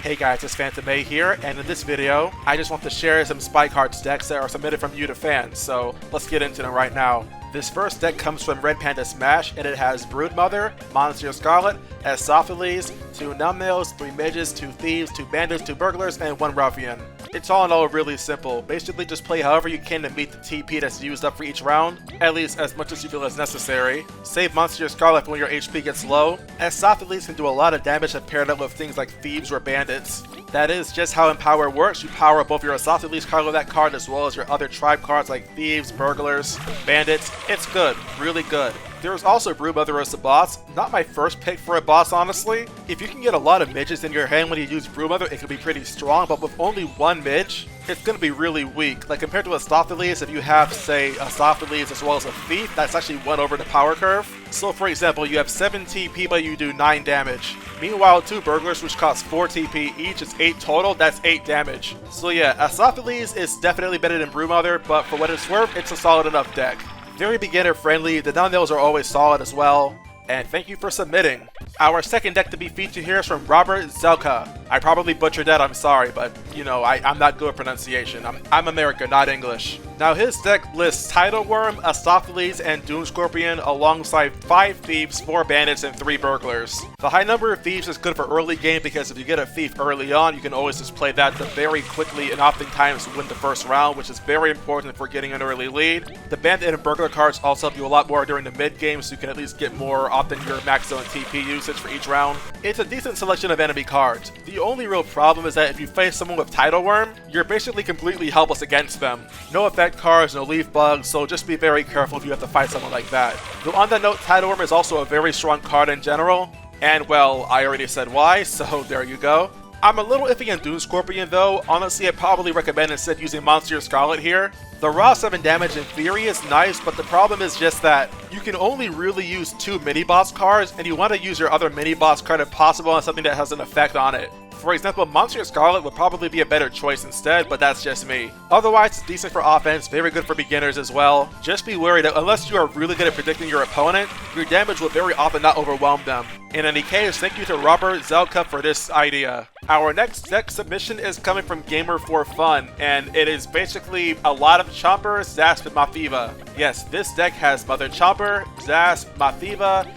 Hey guys, it's Phantom A here, and in this video, I just want to share some Spy Cards decks that are submitted from you to fans, so let's get into them right now. This first deck comes from Red Panda Smash, and it has Broodmother, Monarch Scarlet, Esophages, 2 Numbnails, 3 Midges, 2 Thieves, 2 Bandits, 2 Burglars, and 1 Ruffian. It's all in all really simple. Basically just play however you can to meet the TP that's used up for each round, at least as much as you feel is necessary. Save Monster Scarlet for when your HP gets low. Esophages can do a lot of damage if paired up with things like Thieves or Bandits. That is just how Empower works. You power both your Esophages card with that card as well as your other tribe cards like Thieves, Burglars, Bandits. It's good, really good. There's also Broodmother as a boss. Not my first pick for a boss, honestly. If you can get a lot of midges in your hand when you use Broodmother, it can be pretty strong, but with only one midge, it's going to be really weak. Like compared to Esophages, if you have, say, Esophages as well as a Thief, that's actually 1 over the power curve. So for example, you have 7 TP but you do 9 damage. Meanwhile, 2 Burglars which cost 4 TP each is 8 total, that's 8 damage. So yeah, Esophages is definitely better than Broodmother, but for what it's worth, it's a solid enough deck. Very beginner friendly, the Numbnails are always solid as well. And thank you for submitting. Our second deck to be featured here is from Robert Zelka. I probably butchered that, I'm sorry, but you know, I'm not good at pronunciation. I'm American, not English. Now his deck lists Tidal Worm, Esophages, and Doom Scorpion alongside 5 Thieves, 4 Bandits, and 3 Burglars. The high number of Thieves is good for early game because if you get a Thief early on, you can always just play that to very quickly and oftentimes win the first round, which is very important for getting an early lead. The Bandit and Burglar cards also help you a lot more during the mid game, so you can at least get more often your max zone TP usage for each round. It's a decent selection of enemy cards. The only real problem is that if you face someone with Tidal Worm, you're basically completely helpless against them. No effect cards, no leaf bugs, so just be very careful if you have to fight someone like that. Though on that note, Tidal Worm is also a very strong card in general, and well, I already said why, so there you go. I'm a little iffy on Doom Scorpion though. Honestly, I'd probably recommend instead using Monster Scarlet here. The raw 7 damage in theory is nice, but the problem is just that you can only really use 2 mini-boss cards, and you want to use your other mini-boss card if possible on something that has an effect on it. For example, Monster Scarlet would probably be a better choice instead, but that's just me. Otherwise, it's decent for offense, very good for beginners as well. Just be worried that unless you are really good at predicting your opponent, your damage will very often not overwhelm them. In any case, thank you to Robert Zelka for this idea. Our next deck submission is coming from Gamer for Fun, and it is basically a lot of Chomper, Zasp, and Mafiva. Yes, this deck has Mother Chomper, Zasp, Mafiva,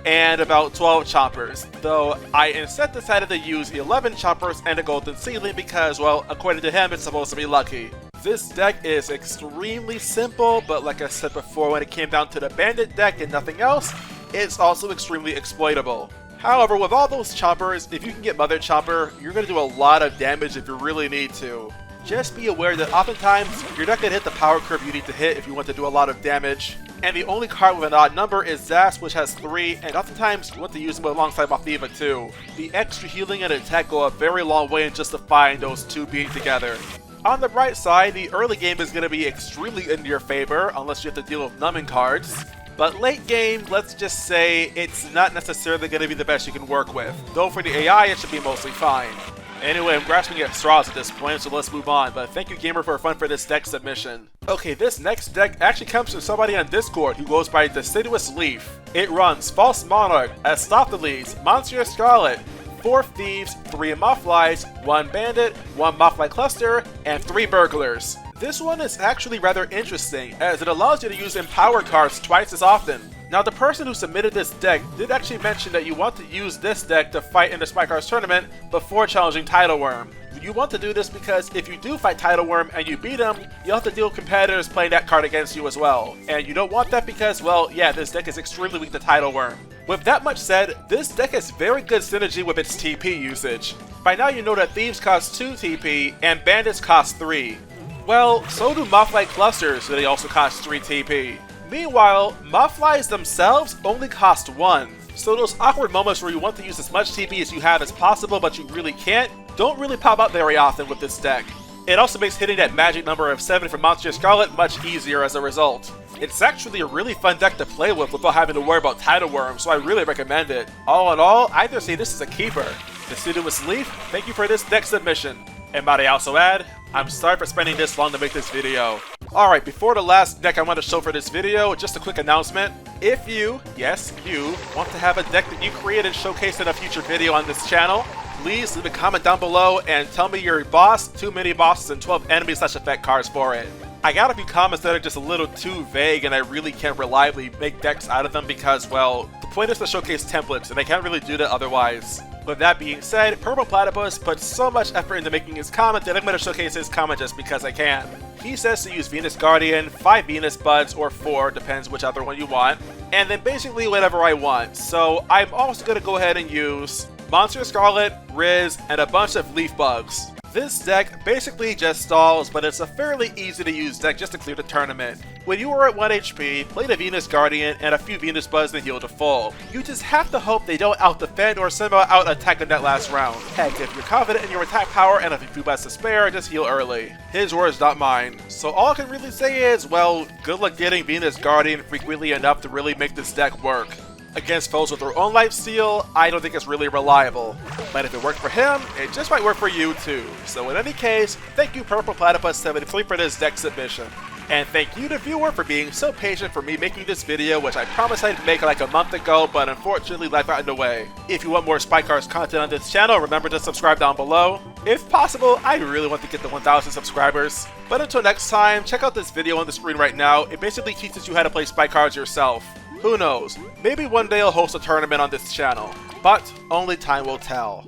and about 12 Chompers, though I instead decided to use 11 Chompers and a Golden Ceiling because, well, according to him, it's supposed to be lucky. This deck is extremely simple, but like I said before, when it came down to the Bandit deck and nothing else, it's also extremely exploitable. However, with all those Chompers, if you can get Mother Chomper, you're going to do a lot of damage if you really need to. Just be aware that oftentimes, you're not going to hit the power curve you need to hit if you want to do a lot of damage. And the only card with an odd number is Zasp, which has 3, and oftentimes you want to use them alongside Mafiva too. The extra healing and attack go a very long way in justifying those 2 being together. On the bright side, the early game is going to be extremely in your favor, unless you have to deal with numbing cards. But late game, let's just say, it's not necessarily going to be the best you can work with. Though for the AI, it should be mostly fine. Anyway, I'm grasping at straws at this point, so let's move on, but thank you Gamer for Fun for this deck submission. Okay, this next deck actually comes from somebody on Discord who goes by Deciduous Leaf. It runs False Monarch, Esophages, Monster Scarlet, 4 Thieves, 3 Mothflies, 1 Bandit, 1 Mothfly Cluster, and 3 Burglars. This one is actually rather interesting, as it allows you to use Empower cards twice as often. Now the person who submitted this deck did actually mention that you want to use this deck to fight in the Spy Cards tournament before challenging Tidal Worm. You want to do this because if you do fight Tidal Worm and you beat him, you'll have to deal with competitors playing that card against you as well. And you don't want that because, well, yeah, this deck is extremely weak to Tidal Worm. With that much said, this deck has very good synergy with its TP usage. By now you know that Thieves cost 2 TP and Bandits cost 3. Well, so do Mothfly Clusters, so they also cost 3 TP. Meanwhile, Mothflies themselves only cost 1. So those awkward moments where you want to use as much TP as you have as possible but you really can't, don't really pop up very often with this deck. It also makes hitting that magic number of 7 for Monster Scarlet much easier as a result. It's actually a really fun deck to play with without having to worry about Tidal Worm, so I really recommend it. All in all, I'd either say this is a keeper. Deciduous Leaf, thank you for this deck submission. And might I also add, I'm sorry for spending this long to make this video. Alright, before the last deck I want to show for this video, just a quick announcement. If you, yes you, want to have a deck that you created showcased in a future video on this channel, please leave a comment down below and tell me your boss, 2 mini bosses, and 12 enemy/effect cards for it. I got a few comments that are just a little too vague and I really can't reliably make decks out of them because, well, the point is to showcase templates and I can't really do that otherwise. With that being said, Purple Platypus put so much effort into making his comment that I'm going to showcase his comment just because I can. He says to use Venus Guardian, 5 Venus Buds, or 4, depends which other one you want, and then basically whatever I want. So I'm also going to go ahead and use Monster Scarlet, Riz, and a bunch of Leaf Bugs. This deck basically just stalls, but it's a fairly easy to use deck just to clear the tournament. When you are at 1 HP, play the Venus Guardian and a few Venus Buds and heal to full. You just have to hope they don't out-defend or somehow out-attack in that last round. Heck, if you're confident in your attack power and have a few buds to spare, just heal early. His words, not mine. So all I can really say is, well, good luck getting Venus Guardian frequently enough to really make this deck work. Against foes with their own lifesteal, I don't think it's really reliable. But if it worked for him, it just might work for you too. So in any case, thank you Purple Platypus 73 for this deck submission. And thank you to viewer for being so patient for me making this video, which I promised I'd make like a month ago, but unfortunately life got in the way. If you want more Spike Cards content on this channel, remember to subscribe down below. If possible, I really want to get to 1,000 subscribers. But until next time, check out this video on the screen right now. It basically teaches you how to play Spike Cards yourself. Who knows, maybe one day I'll host a tournament on this channel, but only time will tell.